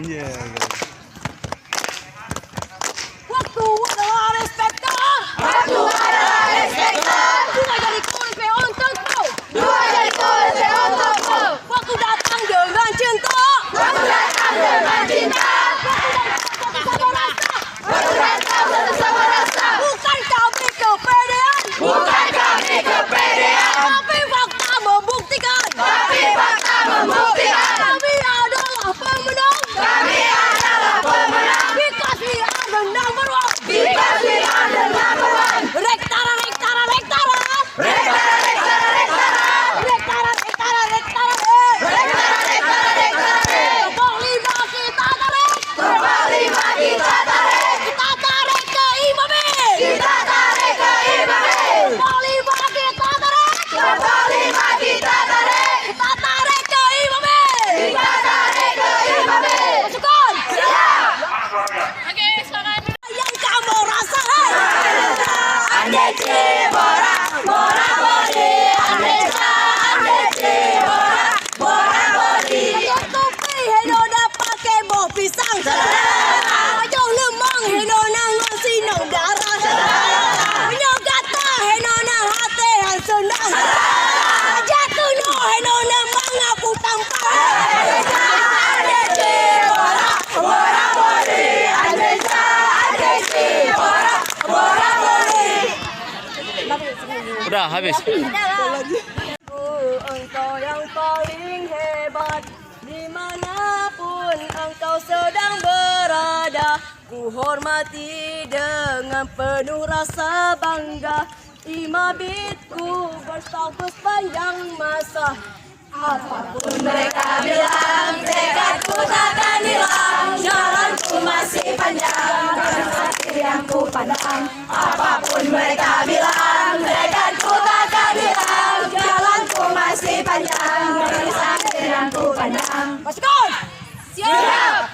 Anjir. Waktu adalah respektor. Waktu adalah respektor. Dua jari kulis pe untukku. Dua jari kulis pe untukku. Waktu datang dengan cinta. Waktu datang dengan cinta. Waktu datang bersama rasa. Bukan kami kepedean. Bukan kami kepedean. Tapi fakta membuktikan. Tapi fakta membuktikan. Kami adalah pemenang. Kami adalah pemenang. Because we are the number one. Because we are the number one. Rektara, rektara, rektara. Rektara, rektara, rektara. Rektara, rektara, rektara. Rektara, rektara, rektara. Kelompok 5 kita tarik. Kelompok 5 kita tarik. Kita tarik ke Imame. Kita tarik ke Imame. Kelompok 5 kita tarik. Kelompok 5 kita tarik. Kita tarik ke Imame. Kita tarik ke Imame. Pasukan. Siap. Yang kamu rasa. Ande Cibora, Bora Bodi. Ande Ca, Ande Cibora, Bora Bodi. Tutupi Hedona pakai bau pisang. Baju lemang Hedona ngasih nong darah. Menyogata Hedona hati yang senang. Jatuh no Hedona mengaku tampak. Ande Cibora, Bora Bodi. Ande Ca, Ande Cibora, Bora Bodi. Udah habis. Engkau yang paling hebat, dimanapun engkau sedang berada. Ku hormati dengan penuh rasa bangga. Imabitku berstatus panjang masa. Apapun Mereka bilang tekadku takkan hilang, jalanku masih panjang karena hati yang ku pandang. Apapun mereka bilang tekadku takkan hilang, jalanku masih panjang karena hati yang ku pandang. pasukan. Siap.